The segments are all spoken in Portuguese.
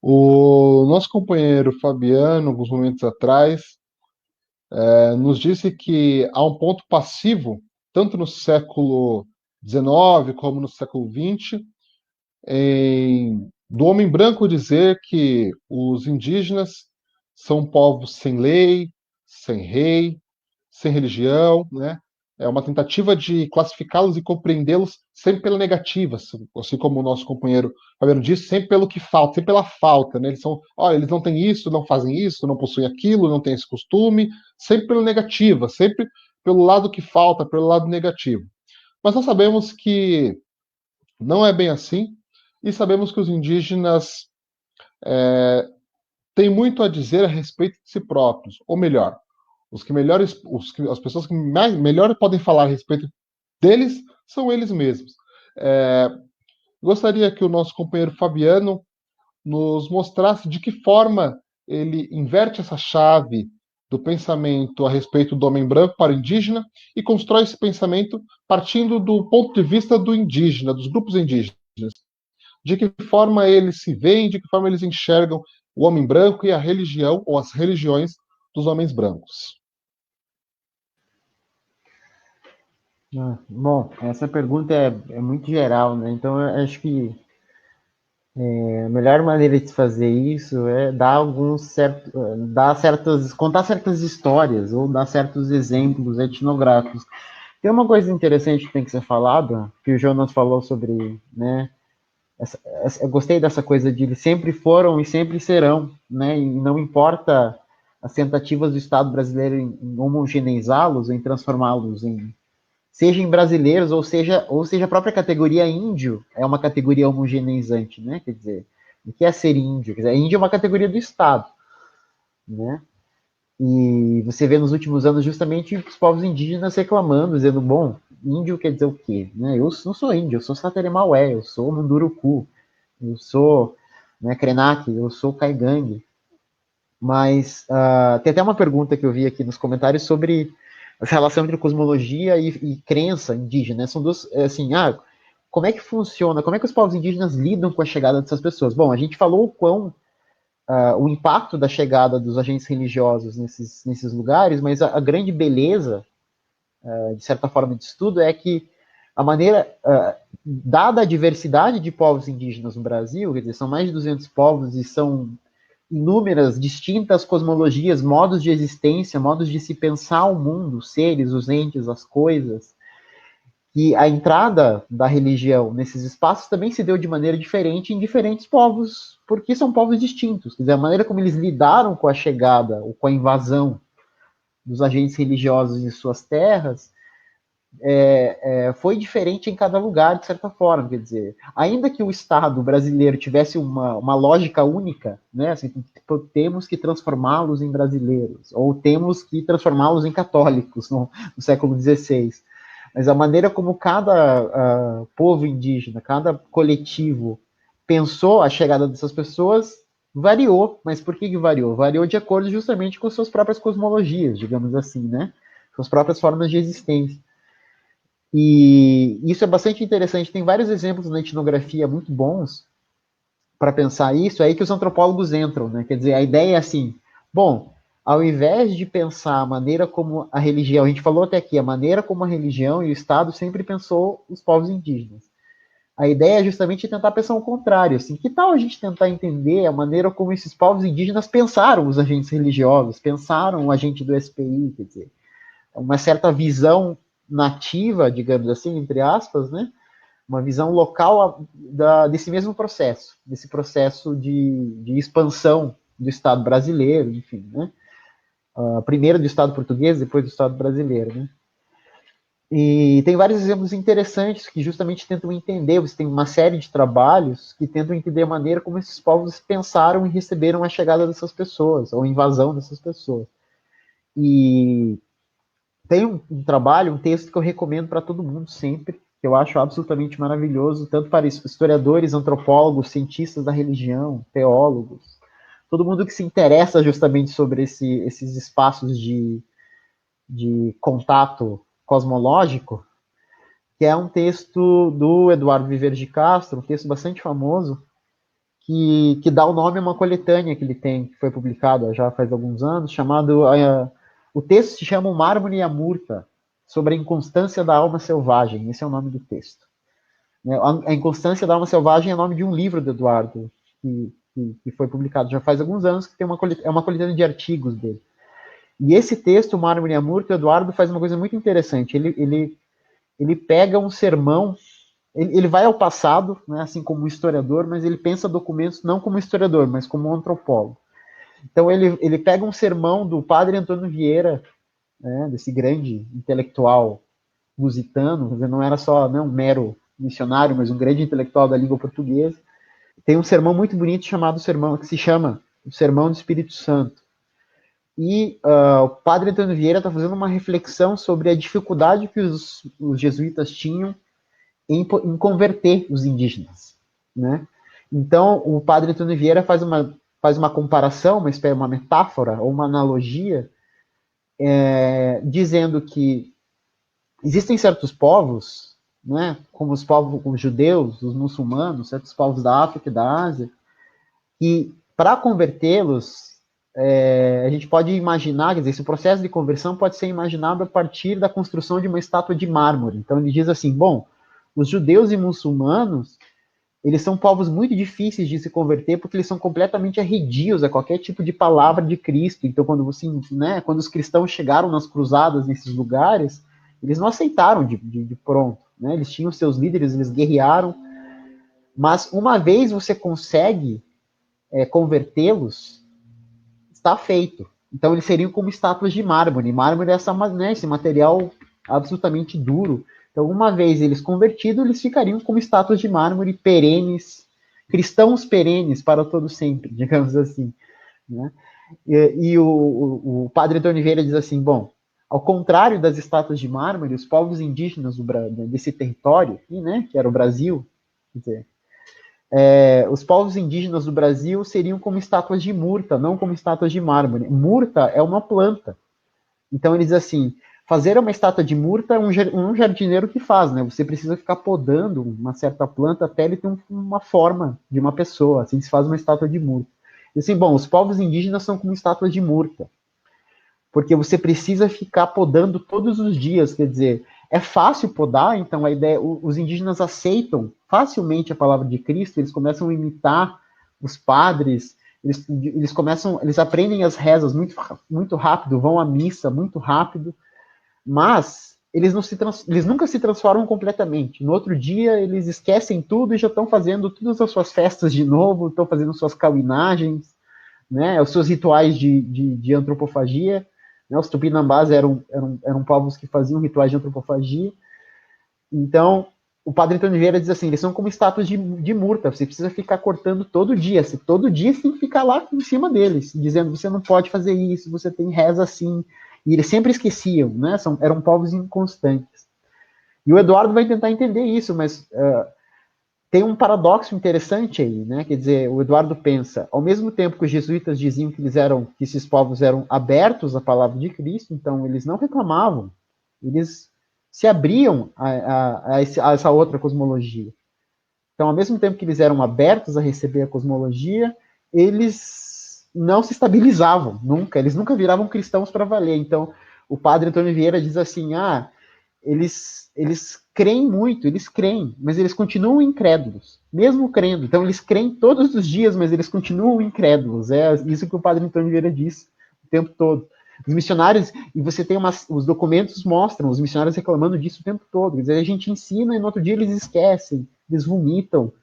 O nosso companheiro Fabiano, alguns momentos atrás, nos disse que há um ponto passivo, tanto no século XIX como no século XX, do homem branco dizer que os indígenas são povos sem lei, sem rei, sem religião, né? É uma tentativa de classificá-los e compreendê-los sempre pela negativa, assim como o nosso companheiro Fabiano disse, sempre pelo que falta, sempre pela falta, né? Eles são, olha, eles não têm isso, não fazem isso, não possuem aquilo, não têm esse costume, sempre pela negativa, sempre pelo lado que falta, pelo lado negativo. Mas nós sabemos que não é bem assim, e sabemos que os indígenas têm muito a dizer a respeito de si próprios, ou melhor, as pessoas que melhor podem falar a respeito deles são eles mesmos. É, Gostaria que o nosso companheiro Fabiano nos mostrasse de que forma ele inverte essa chave do pensamento a respeito do homem branco para o indígena e constrói esse pensamento partindo do ponto de vista do indígena, dos grupos indígenas. De que forma eles se veem, de que forma eles enxergam o homem branco e a religião ou as religiões dos homens brancos. Bom, essa pergunta é muito geral, né? Então, eu acho que a melhor maneira de fazer isso é contar certas histórias ou dar certos exemplos etnográficos. Tem uma coisa interessante que tem que ser falada, que o Jonas falou sobre, né? Eu gostei dessa coisa de eles sempre foram e sempre serão, né? E não importa as tentativas do Estado brasileiro em homogeneizá-los, em transformá-los seja em brasileiros, ou seja a própria categoria índio é uma categoria homogeneizante, né? Quer dizer, o que é ser índio? Quer dizer, índio é uma categoria do Estado, né? E você vê nos últimos anos justamente os povos indígenas reclamando, dizendo, bom, índio quer dizer o quê? Né? Eu não sou índio, eu sou Sateremaué, eu sou Munduruku, eu sou, né, Krenak, eu sou Caigangue. Mas tem até uma pergunta que eu vi aqui nos comentários sobre essa relação entre cosmologia e crença indígena. Né? São duas, assim, como é que funciona, como é que os povos indígenas lidam com a chegada dessas pessoas? Bom, a gente falou o impacto da chegada dos agentes religiosos nesses lugares, mas a grande beleza, de certa forma, de estudo é que a maneira, dada a diversidade de povos indígenas no Brasil, quer dizer, são mais de 200 povos e são inúmeras, distintas cosmologias, modos de existência, modos de se pensar o mundo, os seres, os entes, as coisas, que a entrada da religião nesses espaços também se deu de maneira diferente em diferentes povos, porque são povos distintos. Quer dizer, a maneira como eles lidaram com a chegada ou com a invasão dos agentes religiosos em suas terras foi diferente em cada lugar, de certa forma. Quer dizer, ainda que o Estado brasileiro tivesse uma lógica única, né, assim, temos que transformá-los em brasileiros, ou temos que transformá-los em católicos no século XVI. Mas a maneira como cada povo indígena, cada coletivo pensou a chegada dessas pessoas variou. Mas por que variou? Variou de acordo justamente com suas próprias cosmologias, digamos assim, né? Suas próprias formas de existência. E isso é bastante interessante. Tem vários exemplos na etnografia muito bons para pensar isso. É aí que os antropólogos entram, né? Quer dizer, a ideia é assim: bom, ao invés de pensar a maneira como a religião, a gente falou até aqui, a maneira como a religião e o Estado sempre pensou os povos indígenas. A ideia é justamente tentar pensar o contrário. Assim, que tal a gente tentar entender a maneira como esses povos indígenas pensaram os agentes religiosos, pensaram o agente do SPI, quer dizer, uma certa visão nativa, digamos assim, entre aspas, né? Uma visão local desse mesmo processo, desse processo de expansão do Estado brasileiro, enfim, né? Primeiro do Estado português, depois do Estado brasileiro, né? E tem vários exemplos interessantes que justamente tentam entender. Você tem uma série de trabalhos que tentam entender a maneira como esses povos pensaram e receberam a chegada dessas pessoas, ou a invasão dessas pessoas. E tem um trabalho, um texto que eu recomendo para todo mundo sempre, que eu acho absolutamente maravilhoso, tanto para historiadores, antropólogos, cientistas da religião, teólogos, todo mundo que se interessa justamente sobre esses espaços de contato cosmológico, que é um texto do Eduardo Viveiro de Castro, um texto bastante famoso, que dá o nome a uma coletânea que ele tem, que foi publicada já faz alguns anos, chamado... o texto se chama O Mármore e a Murta, sobre a inconstância da alma selvagem. Esse é o nome do texto. A Inconstância da Alma Selvagem é o nome de um livro do Eduardo, que foi publicado já faz alguns anos, que tem é uma coletânea de artigos dele. E esse texto, O Mármore e a Murta, o Eduardo faz uma coisa muito interessante. Ele pega um sermão, ele vai ao passado, né, assim como historiador, mas ele pensa documentos não como historiador, mas como antropólogo. Então ele pega um sermão do padre Antônio Vieira, né, desse grande intelectual lusitano, quer dizer, não era só um mero missionário, mas um grande intelectual da língua portuguesa. Tem um sermão muito bonito chamado sermão, que se chama o Sermão do Espírito Santo. E o padre Antônio Vieira está fazendo uma reflexão sobre a dificuldade que os jesuítas tinham em converter os indígenas, né? Então, o padre Antônio Vieira faz uma comparação, uma metáfora ou uma analogia, dizendo que existem certos povos, né, como os povos, como os judeus, os muçulmanos, certos povos da África e da Ásia, que para convertê-los, a gente pode imaginar, quer dizer, esse processo de conversão pode ser imaginado a partir da construção de uma estátua de mármore. Então ele diz assim, bom, os judeus e muçulmanos, eles são povos muito difíceis de se converter porque eles são completamente arredios a qualquer tipo de palavra de Cristo. Então quando quando os cristãos chegaram nas cruzadas nesses lugares, eles não aceitaram de pronto, né? Eles tinham seus líderes, eles guerrearam, mas uma vez você consegue convertê-los, está feito. Então eles seriam como estátuas de mármore. Mármore é esse material absolutamente duro. Então, uma vez eles convertidos, eles ficariam como estátuas de mármore perenes, cristãos perenes para todo sempre, digamos assim, né? E o padre Antônio Vieira diz assim, bom, ao contrário das estátuas de mármore, os povos indígenas desse território, né, que era o Brasil, quer dizer, os povos indígenas do Brasil seriam como estátuas de murta, não como estátuas de mármore. Murta é uma planta. Então ele diz assim, fazer uma estátua de murta é um jardineiro que faz, né? Você precisa ficar podando uma certa planta até ele ter uma forma de uma pessoa. Assim se faz uma estátua de murta. E assim, bom, os povos indígenas são como estátuas de murta, porque você precisa ficar podando todos os dias, quer dizer, é fácil podar, então a ideia, os indígenas aceitam facilmente a palavra de Cristo, eles começam a imitar os padres, eles aprendem as rezas muito rápido, vão à missa muito rápido, mas eles nunca se transformam completamente. No outro dia, eles esquecem tudo e já estão fazendo todas as suas festas de novo, estão fazendo suas cauinagens, né, os seus rituais de antropofagia. Né, os tupinambás eram povos que faziam rituais de antropofagia. Então, o padre Antônio Vieira diz assim, eles são como estátuas de murta, você precisa ficar cortando todo dia você tem que ficar lá em cima deles, dizendo, você não pode fazer isso, você tem reza assim, e eles sempre esqueciam, né? Eram povos inconstantes. E o Eduardo vai tentar entender isso, mas tem um paradoxo interessante aí, né? Quer dizer, o Eduardo pensa, ao mesmo tempo que os jesuítas diziam que esses povos eram abertos à palavra de Cristo, então eles não reclamavam, eles se abriam a essa outra cosmologia. Então, ao mesmo tempo que eles eram abertos a receber a cosmologia, eles não se estabilizavam, eles nunca viravam cristãos para valer. Então, o padre Antônio Vieira diz assim, eles creem muito, mas eles continuam incrédulos, mesmo crendo. Então, eles creem todos os dias, mas eles continuam incrédulos. É isso que o padre Antônio Vieira diz o tempo todo. Os missionários, e você tem os documentos mostram, os missionários reclamando disso o tempo todo. Quer dizer, a gente ensina e no outro dia eles esquecem, eles vomitam.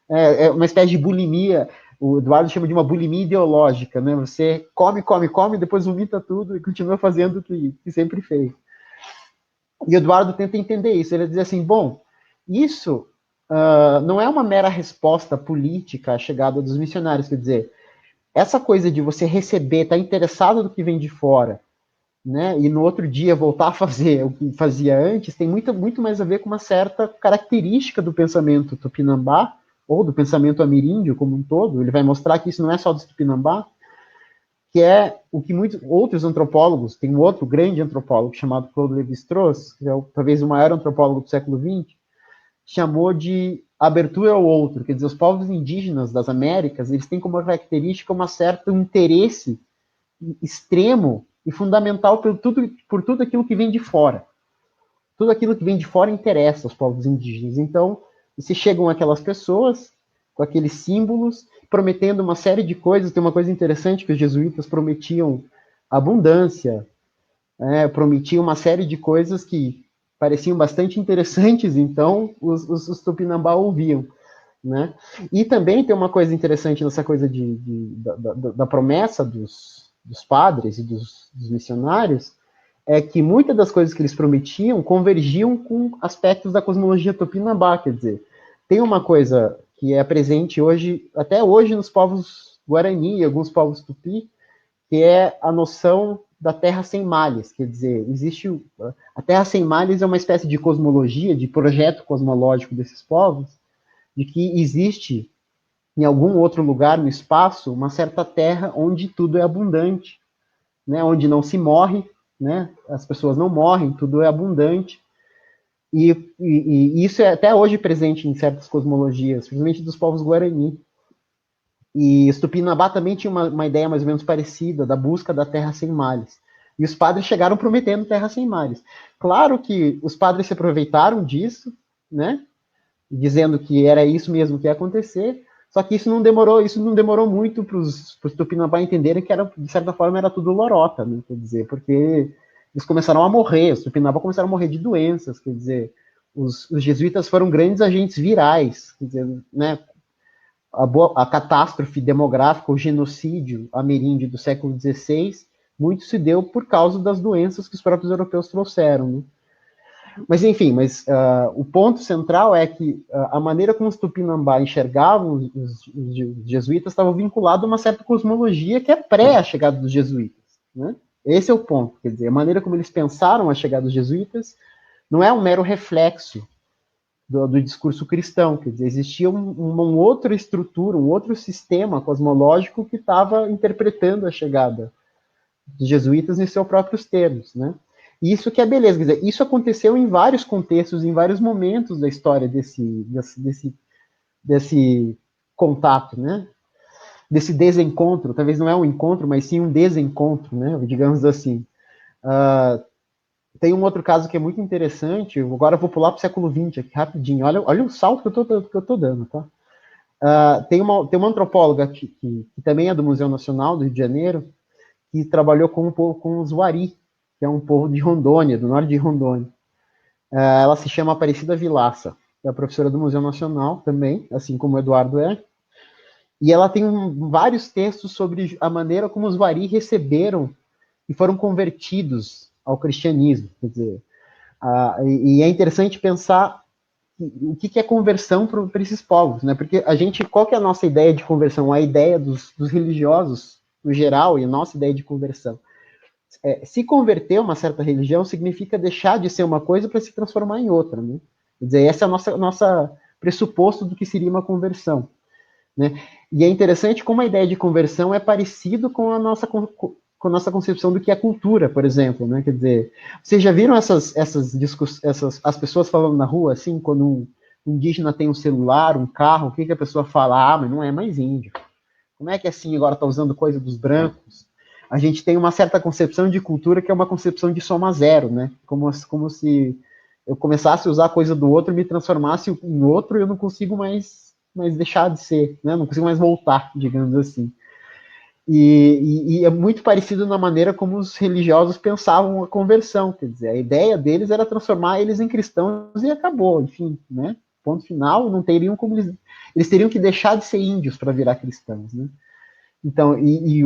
É uma espécie de bulimia. O Eduardo chama de uma bulimia ideológica, né? Você come, depois vomita tudo e continua fazendo o que sempre fez. E o Eduardo tenta entender isso. Ele diz assim, bom, isso não é uma mera resposta política à chegada dos missionários, quer dizer, essa coisa de você receber, estar interessado no que vem de fora, né, e no outro dia voltar a fazer o que fazia antes, tem muito mais a ver com uma certa característica do pensamento tupinambá, ou do pensamento ameríndio como um todo. Ele vai mostrar que isso não é só do tupinambá, que é o que muitos outros antropólogos, tem um outro grande antropólogo chamado Claude Lévi-Strauss, que é talvez o maior antropólogo do século XX, chamou de abertura ao outro. Quer dizer, os povos indígenas das Américas, eles têm como característica um certo interesse extremo e fundamental por tudo aquilo que vem de fora. Tudo aquilo que vem de fora interessa aos povos indígenas. Então, se chegam aquelas pessoas com aqueles símbolos, prometendo uma série de coisas. Tem uma coisa interessante que os jesuítas prometiam abundância, prometiam uma série de coisas que pareciam bastante interessantes, então os Tupinambá ouviam. Né? E também tem uma coisa interessante nessa coisa da promessa dos padres e dos missionários, é que muitas das coisas que eles prometiam convergiam com aspectos da cosmologia Tupinambá. Quer dizer, tem uma coisa que é presente hoje, até hoje, nos povos Guarani e alguns povos Tupi, que é a noção da Terra sem males. Quer dizer, a Terra sem males é uma espécie de cosmologia, de projeto cosmológico desses povos, de que existe em algum outro lugar no espaço uma certa terra onde tudo é abundante, né? Onde não se morre, né? As pessoas não morrem, tudo é abundante. E isso é até hoje presente em certas cosmologias, principalmente dos povos Guarani. E os Tupinambá também tinha uma ideia mais ou menos parecida, da busca da terra sem males. E os padres chegaram prometendo terra sem males. Claro que os padres se aproveitaram disso, né? Dizendo que era isso mesmo que ia acontecer, só que isso não demorou muito para os Tupinambá entenderem que era, de certa forma, era tudo lorota, né? Quer dizer, porque eles começaram a morrer, os Tupinambá começaram a morrer de doenças, quer dizer, os jesuítas foram grandes agentes virais, quer dizer, né? A catástrofe demográfica, o genocídio ameríndio do século XVI, muito se deu por causa das doenças que os próprios europeus trouxeram, né? Mas, enfim, o ponto central é que a maneira como os Tupinambá enxergavam os jesuítas estava vinculado a uma certa cosmologia que é pré a chegada dos jesuítas, né? Esse é o ponto, quer dizer, a maneira como eles pensaram a chegada dos jesuítas não é um mero reflexo do discurso cristão, quer dizer, existia uma outra estrutura, um outro sistema cosmológico que estava interpretando a chegada dos jesuítas em seus próprios termos, né? Isso que é beleza, quer dizer, isso aconteceu em vários contextos, em vários momentos da história desse contato, né? Desse desencontro, talvez não é um encontro, mas sim um desencontro, né? Digamos assim. Tem um outro caso que é muito interessante, agora eu vou pular para o século XX aqui rapidinho, olha o salto que eu tô dando, tá? Tem uma antropóloga que também é do Museu Nacional do Rio de Janeiro, que trabalhou com os Wari, que é um povo de Rondônia, do norte de Rondônia. Ela se chama Aparecida Vilaça, é professora do Museu Nacional também, assim como o Eduardo é. E ela tem vários textos sobre a maneira como os Wari receberam e foram convertidos ao cristianismo. Quer dizer, e é interessante pensar o que é conversão para esses povos, né? Porque qual que é a nossa ideia de conversão? A ideia dos religiosos, no geral, e a nossa ideia de conversão. Se converter a uma certa religião significa deixar de ser uma coisa para se transformar em outra, né? Quer dizer, esse é o nosso pressuposto do que seria uma conversão, né? E é interessante como a ideia de conversão é parecido com a nossa concepção do que é cultura, por exemplo, né? Quer dizer, vocês já viram as pessoas falando na rua, assim, quando um indígena tem um celular, um carro, o que a pessoa fala? Mas não é mais índio. Como é que assim agora está usando coisa dos brancos? A gente tem uma certa concepção de cultura que é uma concepção de soma zero, né? Como se eu começasse a usar coisa do outro e me transformasse em outro e eu não consigo mais deixar de ser, né? Não consigo mais voltar, digamos assim. E é muito parecido na maneira como os religiosos pensavam a conversão, quer dizer, a ideia deles era transformar eles em cristãos e acabou, enfim, né? Ponto final, não teriam como eles teriam que deixar de ser índios para virar cristãos, né? Então,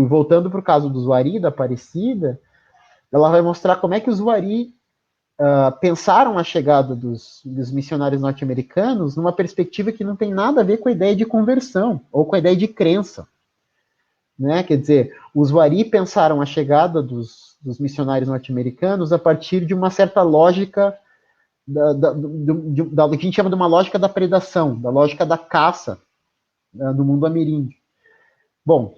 voltando para o caso do Wari, da Aparecida, ela vai mostrar como é que os Wari pensaram a chegada dos missionários norte-americanos numa perspectiva que não tem nada a ver com a ideia de conversão ou com a ideia de crença, né? Quer dizer, os Wari pensaram a chegada dos missionários norte-americanos a partir de uma certa lógica da que a gente chama de uma lógica da predação, da lógica da caça do mundo ameríndio. Bom,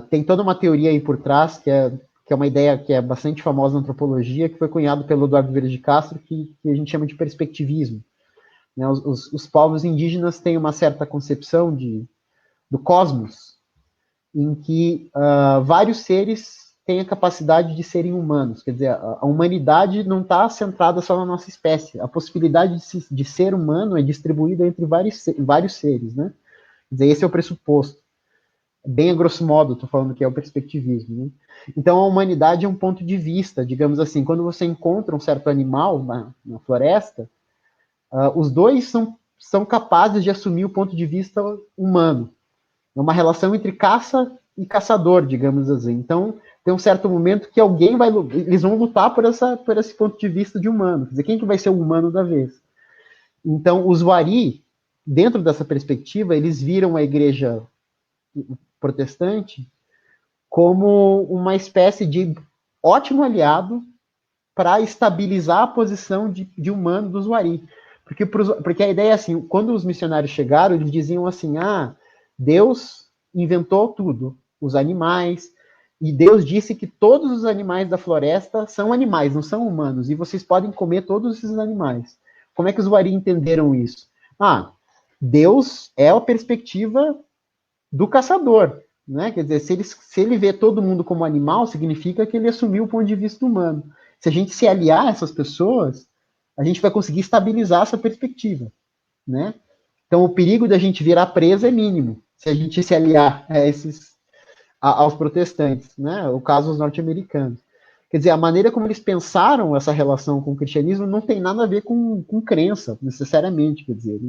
tem toda uma teoria aí por trás, que é uma ideia que é bastante famosa na antropologia, que foi cunhado pelo Eduardo Vieira de Castro, que a gente chama de perspectivismo. Né? Os povos indígenas têm uma certa concepção do cosmos, em que vários seres têm a capacidade de serem humanos. Quer dizer, a humanidade não está centrada só na nossa espécie. A possibilidade de ser humano é distribuída entre vários seres, né? Quer dizer, esse é o pressuposto. Bem a grosso modo, estou falando que é o perspectivismo. Né? Então, a humanidade é um ponto de vista, digamos assim. Quando você encontra um certo animal na floresta, os dois são capazes de assumir o ponto de vista humano. É uma relação entre caça e caçador, digamos assim. Então, tem um certo momento que eles vão lutar por esse ponto de vista de humano. Quer dizer, quem que vai ser o humano da vez? Então, os Wari, dentro dessa perspectiva, eles viram a igreja protestante como uma espécie de ótimo aliado para estabilizar a posição de humano dos Wari. Porque a ideia é assim, quando os missionários chegaram, eles diziam assim, Deus inventou tudo, os animais, e Deus disse que todos os animais da floresta são animais, não são humanos, e vocês podem comer todos esses animais. Como é que os Wari entenderam isso? Deus é a perspectiva do caçador, né? Quer dizer, se ele vê todo mundo como animal, significa que ele assumiu o ponto de vista humano. Se a gente se aliar a essas pessoas, a gente vai conseguir estabilizar essa perspectiva, né? Então, o perigo da gente virar presa é mínimo, se a gente se aliar aos protestantes, né? O caso dos norte-americanos. Quer dizer, a maneira como eles pensaram essa relação com o cristianismo não tem nada a ver com crença, necessariamente, quer dizer,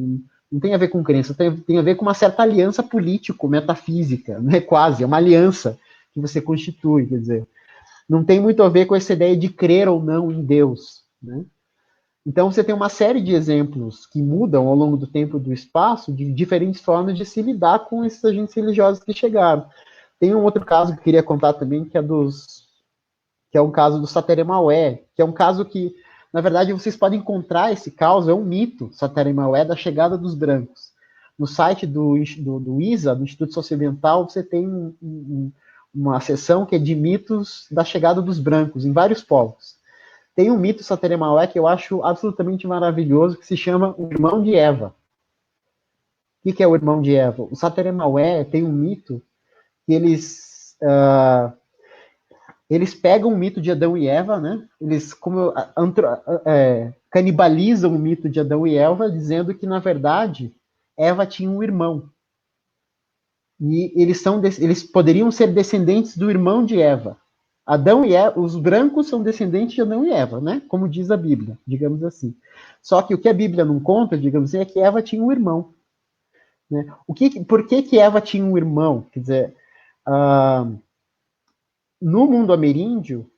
não tem a ver com crença, tem a ver com uma certa aliança político-metafísica, né? Quase, é uma aliança que você constitui, quer dizer, não tem muito a ver com essa ideia de crer ou não em Deus, né? Então você tem uma série de exemplos que mudam ao longo do tempo e do espaço, de diferentes formas de se lidar com esses agentes religiosos que chegaram. Tem um outro caso que eu queria contar também, que é um caso do Sateremaué, que é um caso que, na verdade, vocês podem encontrar esse caso, é um mito, Sateremaué, da chegada dos brancos. No site do ISA, do Instituto Socioambiental, você tem uma seção que é de mitos da chegada dos brancos, em vários povos. Tem um mito Sateremaué que eu acho absolutamente maravilhoso, que se chama o Irmão de Eva. O que é o Irmão de Eva? O Sateremaué tem um mito que eles pegam o mito de Adão e Eva, né? Eles canibalizam o mito de Adão e Eva, dizendo que, na verdade, Eva tinha um irmão. E eles poderiam ser descendentes do irmão de Eva. Adão e Eva, os brancos são descendentes de Adão e Eva, né? Como diz a Bíblia, digamos assim. Só que o que a Bíblia não conta, digamos assim, é que Eva tinha um irmão. Né? Por que Eva tinha um irmão? Quer dizer, no mundo ameríndio,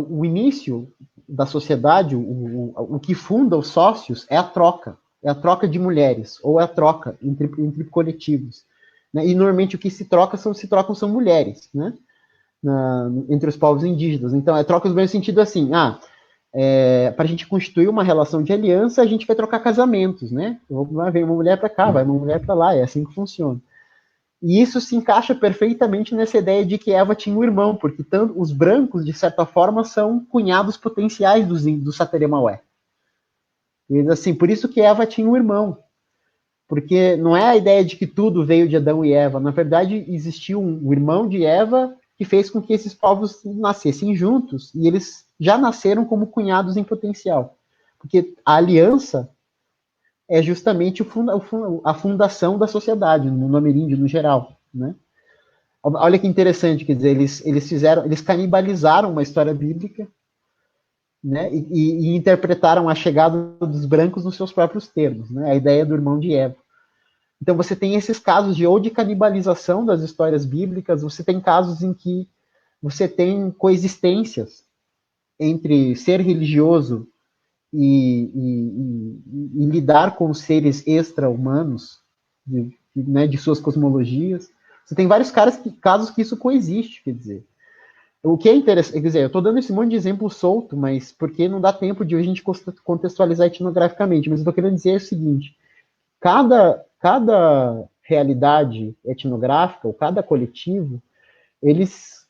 o início da sociedade, o que funda os sócios é a troca de mulheres, ou é a troca entre coletivos. Né? E normalmente o que se trocam são mulheres, né? Entre os povos indígenas. Então, é troca no mesmo sentido assim, para a gente constituir uma relação de aliança, a gente vai trocar casamentos, né? Vem uma mulher para cá, vai uma mulher para lá, é assim que funciona. E isso se encaixa perfeitamente nessa ideia de que Eva tinha um irmão, porque os brancos, de certa forma, são cunhados potenciais do Sateremaué. E, assim, por isso que Eva tinha um irmão. Porque não é a ideia de que tudo veio de Adão e Eva. Na verdade, existiu um irmão de Eva que fez com que esses povos nascessem juntos, e eles já nasceram como cunhados em potencial. Porque a aliança é justamente a fundação da sociedade, no mundo ameríndio no geral, né? Olha que interessante, quer dizer, eles canibalizaram uma história bíblica, né? E interpretaram a chegada dos brancos nos seus próprios termos, né? A ideia do irmão de Eva. Então você tem esses casos de canibalização das histórias bíblicas, você tem casos em que você tem coexistências entre ser religioso e lidar com seres extra-humanos, de suas cosmologias. Você tem vários casos que isso coexiste, quer dizer. O que é interessante, quer dizer, eu estou dando esse monte de exemplo solto, mas porque não dá tempo de a gente contextualizar etnograficamente, mas eu estou querendo dizer o seguinte, cada realidade etnográfica, ou cada coletivo, eles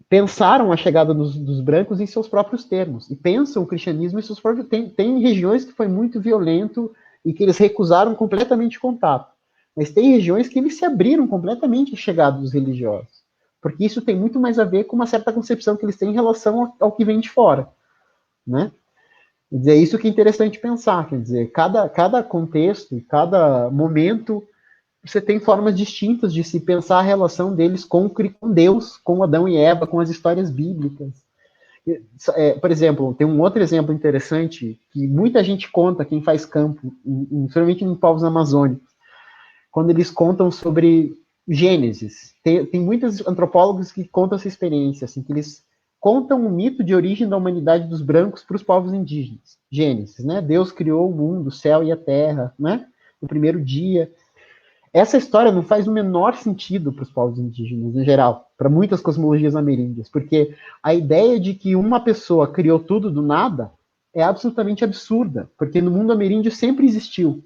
pensaram a chegada dos brancos em seus próprios termos, e pensam o cristianismo em seus próprios... Tem regiões que foi muito violento e que eles recusaram completamente contato. Mas tem regiões que eles se abriram completamente à chegada dos religiosos, porque isso tem muito mais a ver com uma certa concepção que eles têm em relação ao que vem de fora, né? Quer dizer, isso que é interessante pensar, quer dizer, cada contexto, cada momento, você tem formas distintas de se pensar a relação deles com Deus, com Adão e Eva, com as histórias bíblicas. Por exemplo, tem um outro exemplo interessante que muita gente conta, quem faz campo, principalmente em povos amazônicos, quando eles contam sobre Gênesis. Tem muitos antropólogos que contam essa experiência, assim, que eles contam o mito de origem da humanidade dos brancos para os povos indígenas. Gênesis, né? Deus criou o mundo, o céu e a terra, né? No primeiro dia. Essa história não faz o menor sentido para os povos indígenas, em geral, para muitas cosmologias ameríndias, porque a ideia de que uma pessoa criou tudo do nada é absolutamente absurda, porque no mundo ameríndio sempre existiu.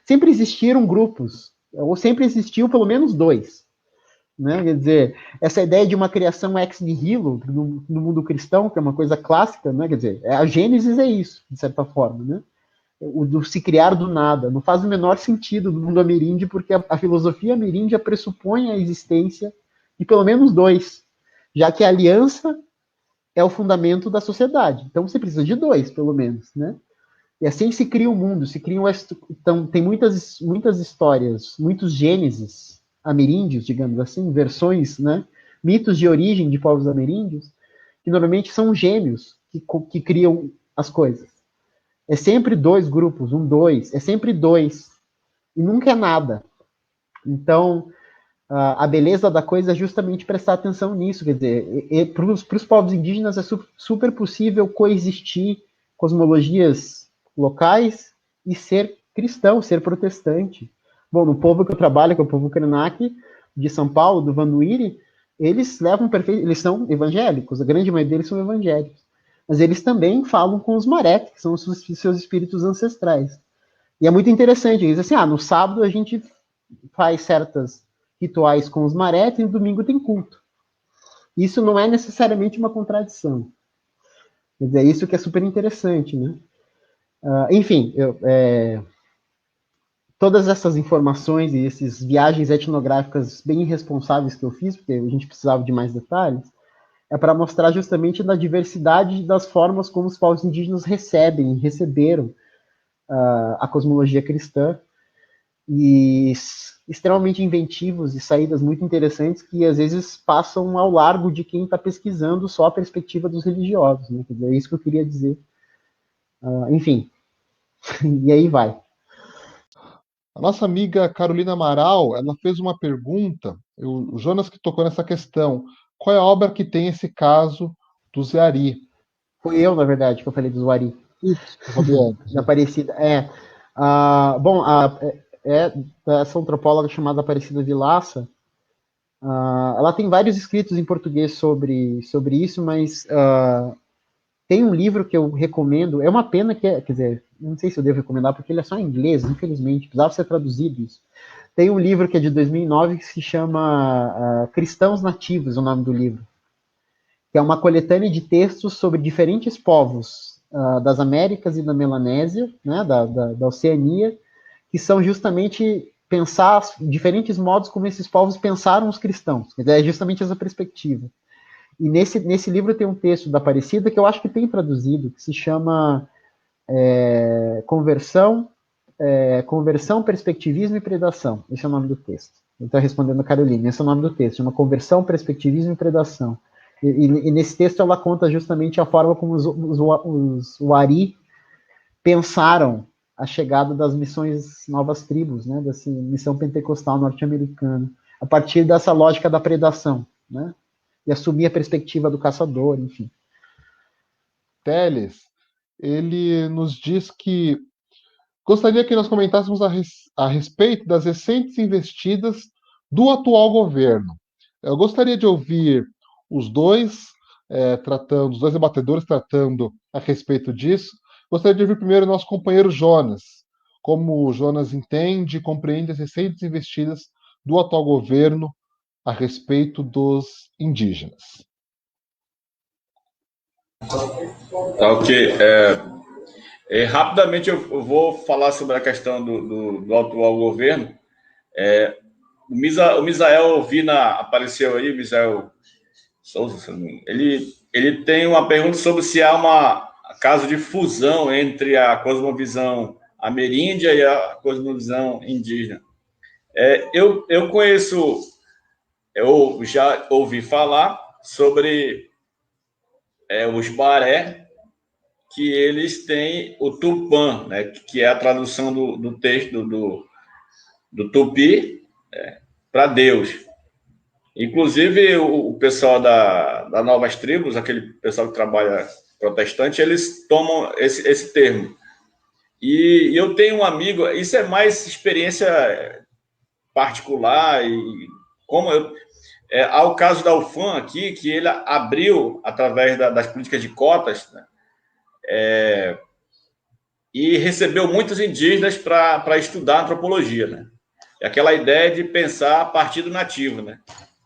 Sempre existiram grupos, ou sempre existiu pelo menos dois. Né? Quer dizer, essa ideia de uma criação ex nihilo no mundo cristão, que é uma coisa clássica, né? Quer dizer, a Gênesis é isso, de certa forma, né? O do se criar do nada. Não faz o menor sentido no mundo ameríndio, porque a filosofia ameríndia pressupõe a existência de pelo menos dois, já que a aliança é o fundamento da sociedade. Então você precisa de dois, pelo menos, né? E assim se cria o mundo, se criam. Então, tem muitas histórias, muitos gênesis ameríndios, digamos assim, versões, né? Mitos de origem de povos ameríndios, que normalmente são gêmeos que criam as coisas. É sempre dois grupos, dois, é sempre dois, e nunca é nada. Então, a beleza da coisa é justamente prestar atenção nisso, quer dizer, para os povos indígenas é super possível coexistir cosmologias locais e ser cristão, ser protestante. Bom, no povo que eu trabalho, que é o povo Krenak, de São Paulo, do Vanduíri, eles eles são evangélicos, a grande maioria deles são evangélicos. Mas eles também falam com os Marek, que são os seus espíritos ancestrais. E é muito interessante, eles dizem assim, no sábado a gente faz certas rituais com os Marek e no domingo tem culto. Isso não é necessariamente uma contradição. Quer dizer, isso que é super interessante, né? Enfim, todas essas informações e essas viagens etnográficas bem irresponsáveis que eu fiz, porque a gente precisava de mais detalhes, é para mostrar justamente da diversidade das formas como os povos indígenas receberam a cosmologia cristã, e extremamente inventivos e saídas muito interessantes que às vezes passam ao largo de quem está pesquisando só a perspectiva dos religiosos. Né? Quer dizer, é isso que eu queria dizer. Enfim, e aí vai. A nossa amiga Carolina Amaral, ela fez uma pergunta, o Jonas que tocou nessa questão. Qual é a obra que tem esse caso do Zeari? Foi eu, na verdade, que eu falei do Zuari. Isso, Fabiano. Da Aparecida. Bom, essa antropóloga chamada Aparecida Vilaça, ela tem vários escritos em português sobre isso, mas tem um livro que eu recomendo. É uma pena quer dizer, não sei se eu devo recomendar, porque ele é só em inglês, infelizmente, precisava ser traduzido isso. Tem um livro que é de 2009 que se chama Cristãos Nativos, o nome do livro, que é uma coletânea de textos sobre diferentes povos das Américas e da Melanésia, né, da Oceania, que são justamente pensar diferentes modos como esses povos pensaram os cristãos. É justamente essa perspectiva. E nesse livro tem um texto da Aparecida que eu acho que tem traduzido, que se chama Conversão, Perspectivismo e Predação. Esse é o nome do texto. Ele está respondendo a Carolina. Esse é o nome do texto. Chama Conversão, Perspectivismo e Predação. E nesse texto ela conta justamente a forma como os Wari pensaram a chegada das missões Novas Tribos, né, dessa missão pentecostal norte-americana, a partir dessa lógica da predação, né, e assumir a perspectiva do caçador, enfim. Teles, ele nos diz que gostaria que nós comentássemos a respeito das recentes investidas do atual governo. Eu gostaria de ouvir os dois os dois debatedores tratando a respeito disso. Gostaria de ouvir primeiro o nosso companheiro Jonas, como o Jonas entende e compreende as recentes investidas do atual governo a respeito dos indígenas. Tá, ok. Rapidamente eu vou falar sobre a questão do atual governo. O Misael Vina apareceu aí, o Misael Souza, ele tem uma pergunta sobre se há uma caso de fusão entre a cosmovisão ameríndia e a cosmovisão indígena. Eu conheço, eu já ouvi falar sobre os Baré, que eles têm o Tupã, né, que é a tradução do texto do Tupi para Deus. Inclusive, o pessoal da Novas Tribos, aquele pessoal que trabalha protestante, eles tomam esse termo. E eu tenho um amigo, isso é mais experiência particular, e como há o caso da UFAM aqui, que ele abriu, através das políticas de cotas, né, e recebeu muitos indígenas para estudar antropologia, né? É aquela ideia de pensar a partir do nativo, né?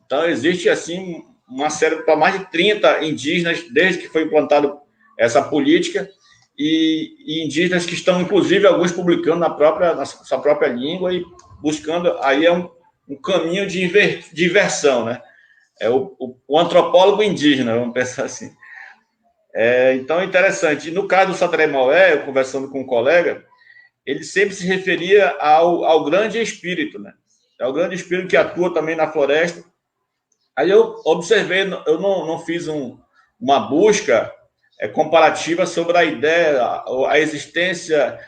Então, existe, assim, uma série para mais de 30 indígenas, desde que foi implantada essa política, e indígenas que estão, inclusive, alguns publicando na sua própria língua e buscando, aí é um caminho de inversão, né? É o antropólogo indígena, vamos pensar assim. Então, é interessante. E no caso do Sateré Maué, eu conversando com um colega, ele sempre se referia ao grande espírito, né? É o grande espírito que atua também na floresta. Aí eu observei, eu não fiz uma busca comparativa sobre a ideia, a existência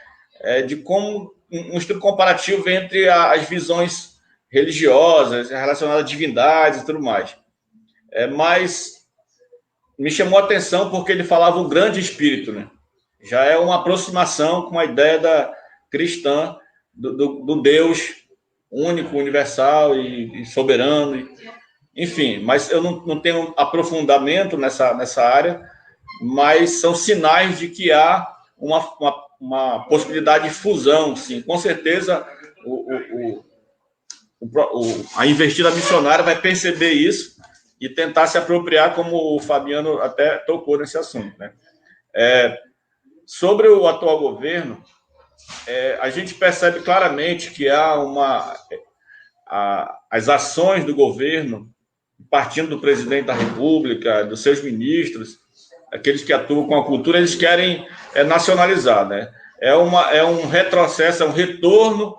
de como um estudo comparativo entre as visões religiosas relacionadas a divindades e tudo mais. Mas me chamou a atenção porque ele falava o grande espírito, né? Já é uma aproximação com a ideia cristã do Deus único, universal e soberano. Enfim, mas eu não tenho aprofundamento nessa área, mas são sinais de que há uma possibilidade de fusão, sim. Com certeza, a investida missionária vai perceber isso e tentar se apropriar, como o Fabiano até tocou nesse assunto, né? Sobre o atual governo, a gente percebe claramente que há as ações do governo, partindo do presidente da República, dos seus ministros, aqueles que atuam com a cultura, eles querem nacionalizar, né? É um retrocesso, é um retorno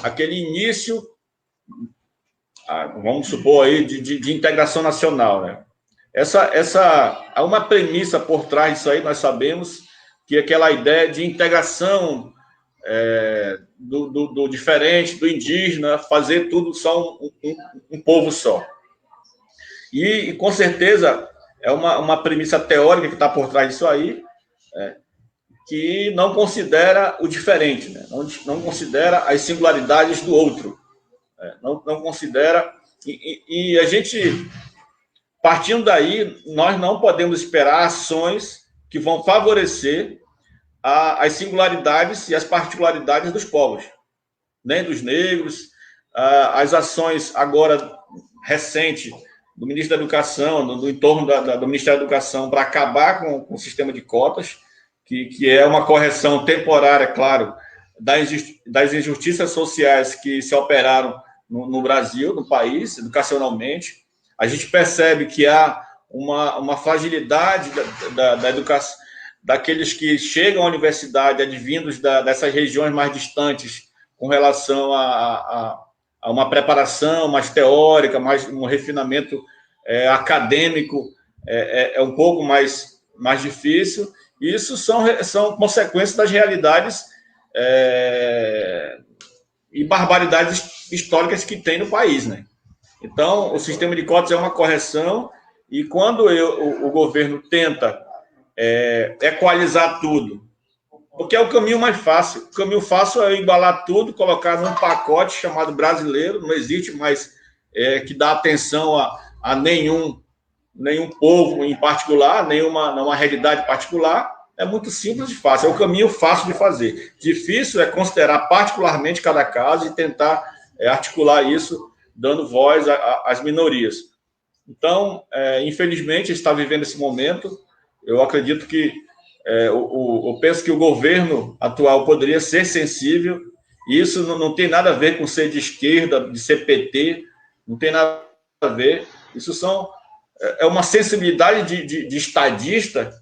àquele início, vamos supor aí, de integração nacional, né? Há uma premissa por trás disso aí, nós sabemos, que é aquela ideia de integração do diferente, do indígena, fazer tudo só um povo só. E com certeza, é uma premissa teórica que está por trás disso aí, que não considera o diferente, né? Não considera as singularidades do outro, não considera... E a gente, partindo daí, nós não podemos esperar ações que vão favorecer as singularidades e as particularidades dos povos, nem dos negros. As ações agora recentes do ministro da Educação, no entorno do Ministério da Educação, para acabar com o sistema de cotas, que é uma correção temporária, claro, das injustiças sociais que se operaram no Brasil, no país, educacionalmente. A gente percebe que há uma fragilidade da educação, daqueles que chegam à universidade, advindos dessas regiões mais distantes, com relação a uma preparação mais teórica, mais um refinamento acadêmico um pouco mais difícil. Isso são consequências das realidades e barbaridades históricas que tem no país, né? Então, o sistema de cotas é uma correção, e quando o governo tenta equalizar tudo, porque é o caminho mais fácil. O caminho fácil é embalar tudo, colocar num pacote chamado brasileiro, não existe mais que dá atenção a nenhum povo em particular, nenhuma realidade particular. É muito simples e fácil, é o caminho fácil de fazer. Difícil é considerar particularmente cada caso e tentar articular isso, dando voz às minorias. Então, infelizmente, está vivendo esse momento. Eu acredito que Eu penso que o governo atual poderia ser sensível, e isso não tem nada a ver com ser de esquerda, de ser PT, não tem nada a ver. Isso é uma sensibilidade de estadista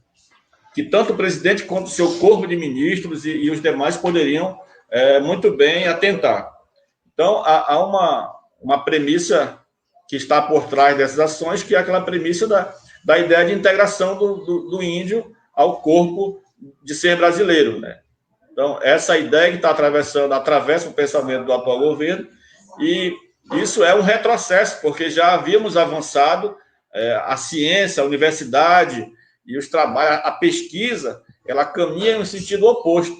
que tanto o presidente quanto o seu corpo de ministros e os demais poderiam muito bem atentar. Então, há uma premissa que está por trás dessas ações, que é aquela premissa da ideia de integração do índio ao corpo de ser brasileiro, né? Então, essa ideia que está atravessa o pensamento do atual governo, e isso é um retrocesso, porque já havíamos avançado, a ciência, a universidade e os trabalhos, a pesquisa, ela caminha no sentido oposto.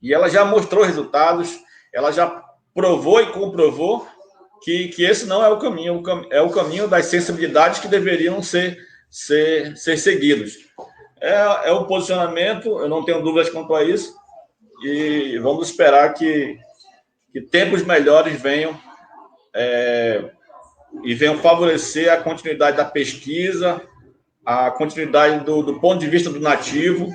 E ela já mostrou resultados, ela já provou e comprovou que esse não é o caminho, é o caminho das sensibilidades que deveriam ser seguidos. É um posicionamento, eu não tenho dúvidas quanto a isso, e vamos esperar que tempos melhores venham e venham favorecer a continuidade da pesquisa, a continuidade do ponto de vista do nativo,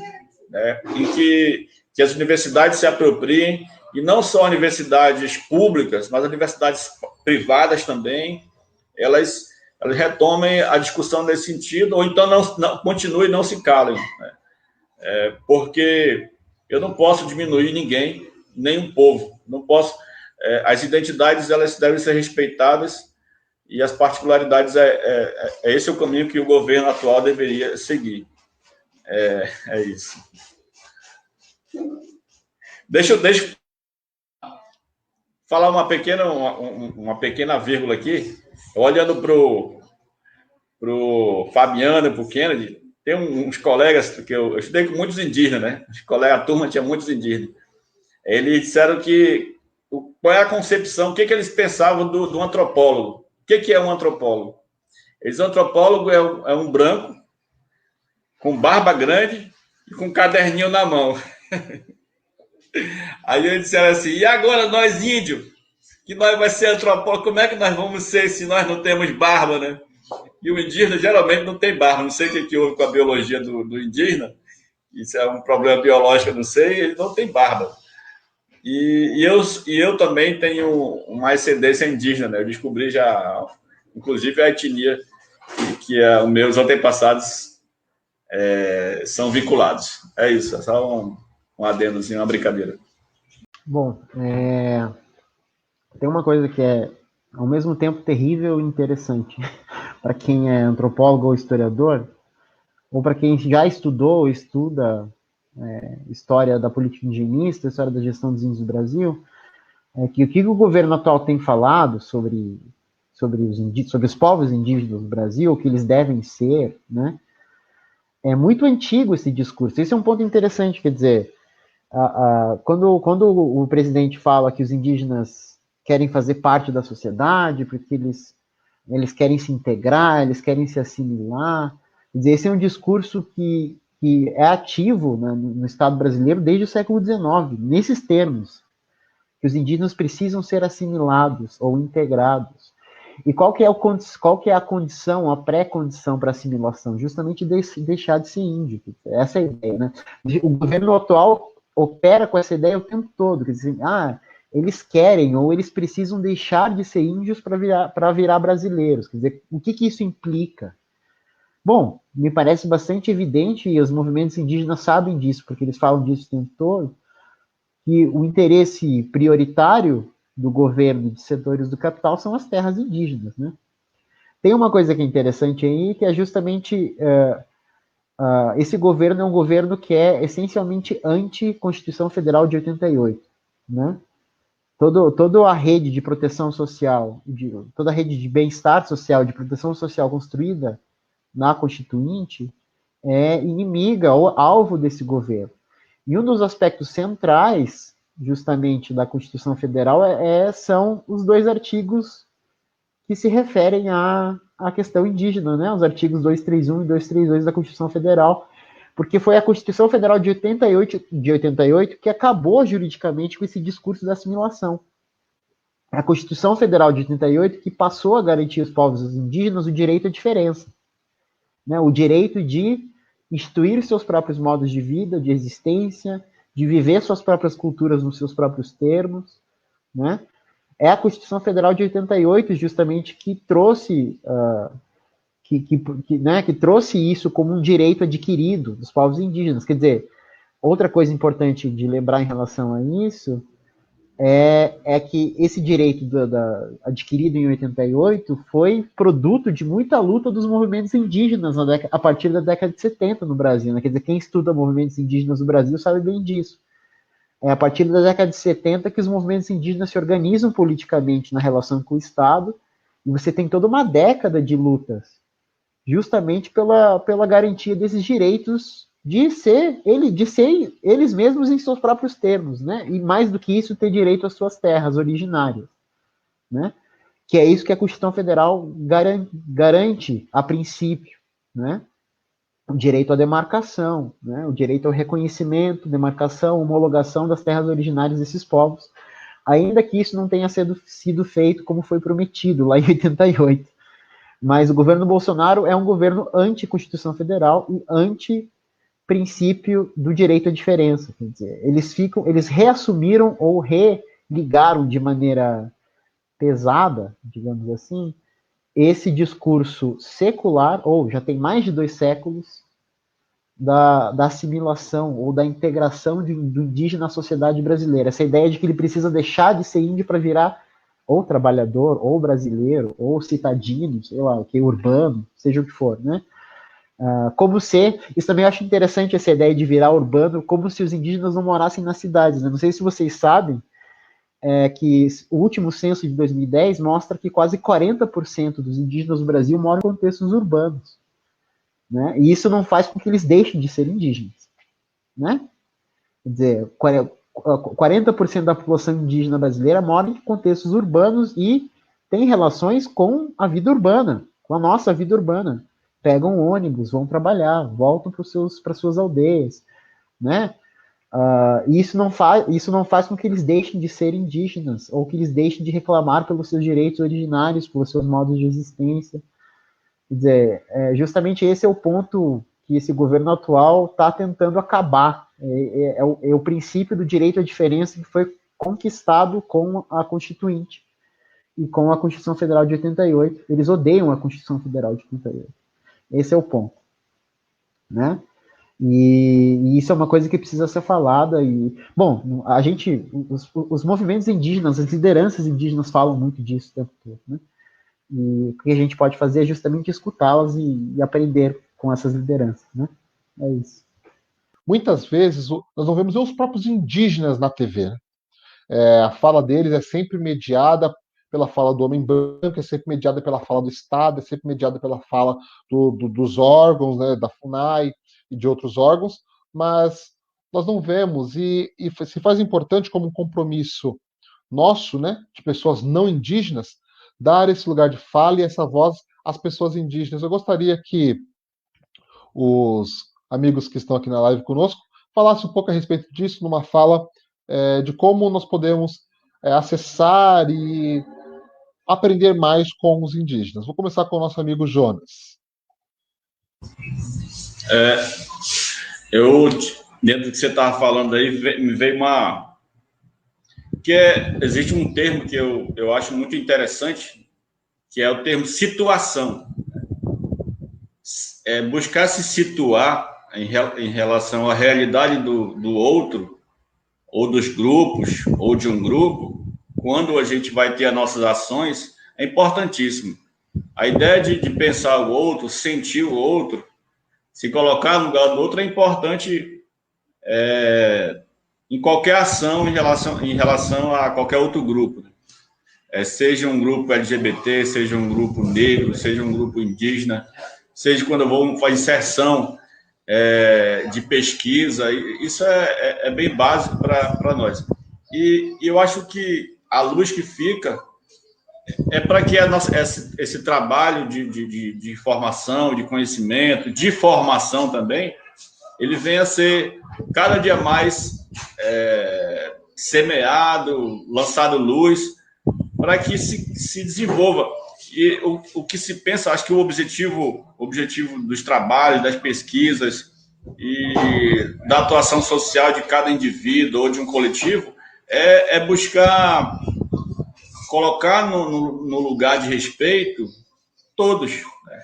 né, em que as universidades se apropriem, e não só universidades públicas, mas universidades privadas também, elas retomem a discussão nesse sentido, ou então não continuem, não se calem, né? Porque eu não posso diminuir ninguém, nem um povo, não posso. As identidades, elas devem ser respeitadas, e as particularidades, esse é o caminho que o governo atual deveria seguir. É isso. Deixa eu falar uma pequena vírgula aqui. Olhando para o Fabiano e para o Kennedy, tem uns colegas que eu estudei com muitos indígenas, né? A turma tinha muitos indígenas. Eles disseram qual é a concepção, o que eles pensavam do antropólogo. O que é um antropólogo? O antropólogo é um branco, com barba grande e com um caderninho na mão. Aí eles disseram assim, e agora nós índios, que nós vai ser antropólogo, como é que nós vamos ser se nós não temos barba, né? E o indígena geralmente não tem barba, não sei o que houve com a biologia do indígena, isso é um problema biológico, eu não sei, ele não tem barba. E eu também tenho uma ascendência indígena, né? Eu descobri já, inclusive, a etnia que os meus antepassados são vinculados. É isso, é só um adendozinho, uma brincadeira. Bom, tem uma coisa que é, ao mesmo tempo, terrível e interessante para quem é antropólogo ou historiador, ou para quem já estudou ou estuda história da política indigenista, história da gestão dos índios do Brasil, é que o que o governo atual tem falado sobre os povos indígenas do Brasil, o que eles devem ser, né? É muito antigo esse discurso. Esse é um ponto interessante, quer dizer, quando o presidente fala que os indígenas querem fazer parte da sociedade, porque eles querem se integrar, eles querem se assimilar, quer dizer, esse é um discurso que é ativo, né, no Estado brasileiro desde o século XIX, nesses termos, que os indígenas precisam ser assimilados ou integrados. E qual que é a condição, a pré-condição para assimilação? Justamente deixar de ser índio. Essa é a ideia, né? O governo atual opera com essa ideia o tempo todo. Quer dizer, eles querem ou eles precisam deixar de ser índios para virar brasileiros. Quer dizer, o que isso implica? Bom, me parece bastante evidente, e os movimentos indígenas sabem disso, porque eles falam disso o tempo todo, que o interesse prioritário do governo e de setores do capital são as terras indígenas, né? Tem uma coisa que é interessante aí, que é justamente esse governo é um governo que é essencialmente anti-Constituição Federal de 88, né? Toda a rede de proteção social, toda a rede de bem-estar social, de proteção social construída na Constituinte é inimiga ou alvo desse governo. E um dos aspectos centrais, justamente, da Constituição Federal são os dois artigos que se referem à questão indígena, né? Os artigos 231 e 232 da Constituição Federal, porque foi a Constituição Federal de 88 que acabou juridicamente com esse discurso da assimilação. A Constituição Federal de 88 que passou a garantir aos povos indígenas o direito à diferença, né? O direito de instituir os seus próprios modos de vida, de existência, de viver suas próprias culturas nos seus próprios termos, né? É a Constituição Federal de 88, justamente, que trouxe, que trouxe isso como um direito adquirido dos povos indígenas. Quer dizer, outra coisa importante de lembrar em relação a isso é que esse direito adquirido em 88 foi produto de muita luta dos movimentos indígenas a partir da década de 70 no Brasil, né? Quer dizer, quem estuda movimentos indígenas no Brasil sabe bem disso. É a partir da década de 70 que os movimentos indígenas se organizam politicamente na relação com o Estado, e você tem toda uma década de lutas, justamente pela garantia desses direitos de ser eles mesmos em seus próprios termos, né? E mais do que isso, ter direito às suas terras originárias, né? Que é isso que a Constituição Federal garante a princípio, né? O direito à demarcação, né? O direito ao reconhecimento, demarcação, homologação das terras originárias desses povos, ainda que isso não tenha sido feito como foi prometido lá em 88. Mas o governo Bolsonaro é um governo anti-Constituição Federal e anti-princípio do direito à diferença. Quer dizer, eles reassumiram ou religaram de maneira pesada, digamos assim, esse discurso secular, ou já tem mais de 2 séculos, da assimilação ou da integração do indígena na sociedade brasileira. Essa ideia de que ele precisa deixar de ser índio para virar ou trabalhador, ou brasileiro, ou citadino, sei lá, o que, urbano, seja o que for, né? Isso também eu acho interessante, essa ideia de virar urbano, como se os indígenas não morassem nas cidades, né? Não sei se vocês sabem, que o último censo de 2010 mostra que quase 40% dos indígenas do Brasil moram em contextos urbanos, né? E isso não faz com que eles deixem de ser indígenas, né? Quer dizer, 40% da população indígena brasileira mora em contextos urbanos e tem relações com a vida urbana, com a nossa vida urbana. Pegam ônibus, vão trabalhar, voltam para suas aldeias, né? E isso não faz com que eles deixem de ser indígenas, ou que eles deixem de reclamar pelos seus direitos originários, pelos seus modos de existência. Quer dizer, justamente esse é o ponto que esse governo atual está tentando acabar. É o princípio do direito à diferença que foi conquistado com a Constituinte e com a Constituição Federal de 88. Eles odeiam a Constituição Federal de 88. Esse é o ponto, né? E isso é uma coisa que precisa ser falada. E, bom, os movimentos indígenas, as lideranças indígenas falam muito disso o tempo todo, né? E o que a gente pode fazer é justamente escutá-las e aprender com essas lideranças, né? É isso. Muitas vezes nós não vemos os próprios indígenas na TV, né? A fala deles é sempre mediada pela fala do homem branco, é sempre mediada pela fala do Estado, é sempre mediada pela fala dos órgãos, né, da FUNAI e de outros órgãos, mas nós não vemos, e se faz importante como um compromisso nosso, né, de pessoas não indígenas, dar esse lugar de fala e essa voz às pessoas indígenas. Eu gostaria que os amigos que estão aqui na live conosco falassem um pouco a respeito disso, numa fala de como nós podemos acessar e aprender mais com os indígenas. Vou começar com o nosso amigo Jonas. Dentro do que você estava falando aí, me veio existe um termo que eu acho muito interessante, que é o termo situação. Buscar se situar em relação à realidade do outro, ou dos grupos, ou de um grupo, quando a gente vai ter as nossas ações, é importantíssimo. A ideia de pensar o outro, sentir o outro, se colocar no lugar do outro é importante em qualquer ação em relação a qualquer outro grupo. Seja um grupo LGBT, seja um grupo negro, seja um grupo indígena, seja quando eu vou fazer inserção de pesquisa, isso é bem básico para nós. E eu acho que a luz que fica é para que esse trabalho de formação, de conhecimento, de formação também, ele venha a ser cada dia mais semeado, lançado luz, para que se desenvolva. E o que se pensa, acho que o objetivo dos trabalhos, das pesquisas, e da atuação social de cada indivíduo ou de um coletivo é buscar colocar no lugar de respeito todos, né,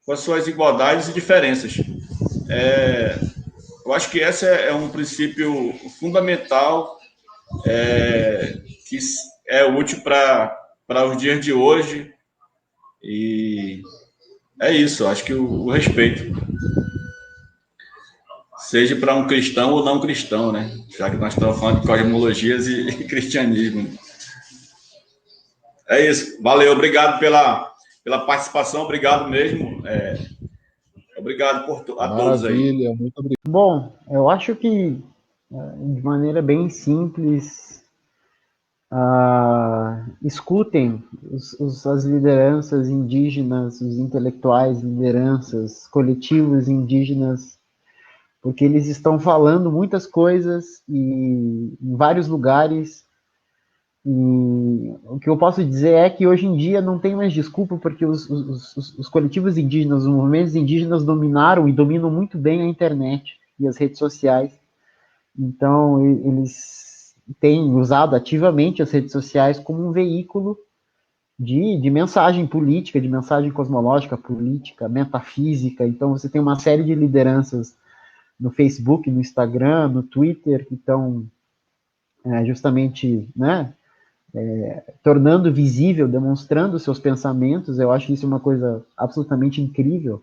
com as suas igualdades e diferenças. Eu acho que esse é um princípio fundamental, que é útil para os dias de hoje, e é isso. Eu acho que o respeito, seja para um cristão ou não cristão, né? Já que nós estamos falando de cosmologias e cristianismo. É isso. Valeu, obrigado pela participação, obrigado mesmo. Obrigado a todos aí. Maravilha, muito obrigado. Bom, eu acho que, de maneira bem simples, escutem as lideranças indígenas, os intelectuais, lideranças, coletivos indígenas, porque eles estão falando muitas coisas e em vários lugares. E o que eu posso dizer é que hoje em dia não tem mais desculpa, porque os coletivos indígenas, os movimentos indígenas dominaram e dominam muito bem a internet e as redes sociais. Então, eles têm usado ativamente as redes sociais como um veículo de mensagem política, de mensagem cosmológica, política, metafísica. Então, você tem uma série de lideranças no Facebook, no Instagram, no Twitter, que estão justamente, né, tornando visível, demonstrando seus pensamentos. Eu acho isso uma coisa absolutamente incrível.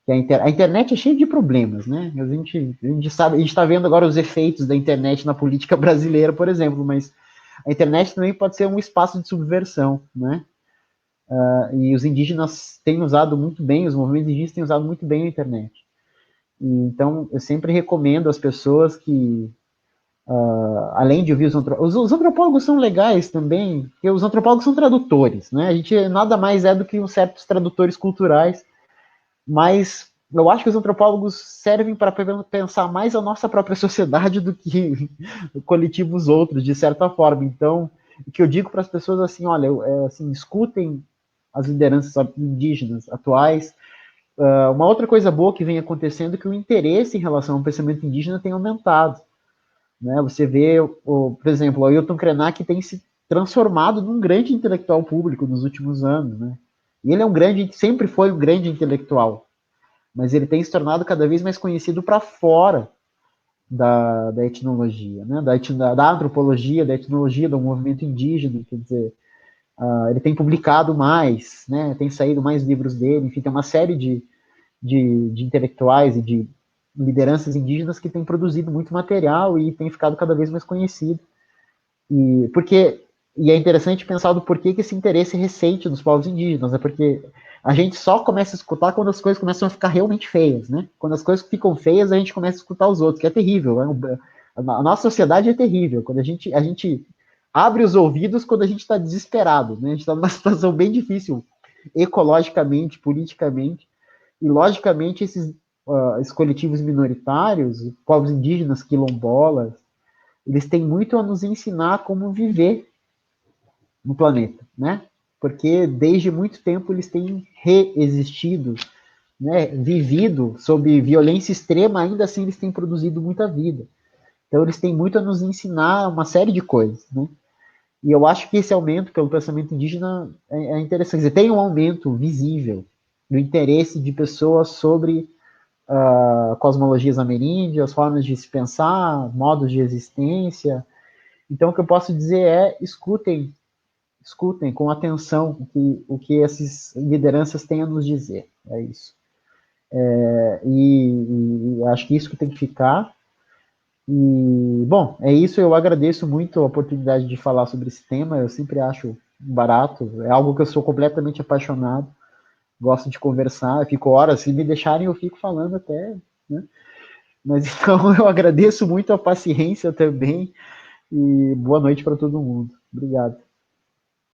Que a internet é cheia de problemas, né? A gente sabe, a gente está vendo agora os efeitos da internet na política brasileira, por exemplo, mas a internet também pode ser um espaço de subversão, né? E os indígenas têm usado muito bem, os movimentos indígenas têm usado muito bem a internet. E, então, eu sempre recomendo às pessoas que, além de ouvir os antropólogos são legais também, porque os antropólogos são tradutores, né? A gente nada mais é do que uns certos tradutores culturais, mas eu acho que os antropólogos servem para pensar mais a nossa própria sociedade do que coletivos outros, de certa forma. Então, o que eu digo para as pessoas assim, olha, assim, escutem as lideranças indígenas atuais. Uma outra coisa boa que vem acontecendo é que o interesse em relação ao pensamento indígena tem aumentado. Né? Você vê, por exemplo, o Ailton Krenak tem se transformado num grande intelectual público nos últimos anos, né? E ele sempre foi um grande intelectual, mas ele tem se tornado cada vez mais conhecido para fora da etnologia, né? Da antropologia, da etnologia, do movimento indígena, quer dizer, ele tem publicado mais, né? Tem saído mais livros dele, enfim, tem uma série de intelectuais e de lideranças indígenas que têm produzido muito material e tem ficado cada vez mais conhecido. E é interessante pensar do porquê que esse interesse recente dos povos indígenas, né? Porque a gente só começa a escutar quando as coisas começam a ficar realmente feias, né? Quando as coisas ficam feias, a gente começa a escutar os outros, que é terrível. Né? A nossa sociedade é terrível. Quando a gente abre os ouvidos quando a gente está desesperado, né? A gente está numa situação bem difícil, ecologicamente, politicamente, e logicamente esses coletivos minoritários, povos indígenas, quilombolas, eles têm muito a nos ensinar como viver no planeta, né? Porque desde muito tempo eles têm reexistido, né? Vivido sob violência extrema, ainda assim eles têm produzido muita vida. Então eles têm muito a nos ensinar uma série de coisas, né? E eu acho que esse aumento pelo pensamento indígena é interessante. Quer dizer, tem um aumento visível do interesse de pessoas sobre cosmologias ameríndias, formas de se pensar, modos de existência. Então, o que eu posso dizer é escutem com atenção o que essas lideranças têm a nos dizer. É isso. E acho que isso que tem que ficar. E, bom, é isso. Eu agradeço muito a oportunidade de falar sobre esse tema. Eu sempre acho barato. É algo que eu sou completamente apaixonado. Gosto de conversar. Eu fico horas. Se me deixarem, eu fico falando até, né? Mas então eu agradeço muito a paciência também. E boa noite para todo mundo. Obrigado.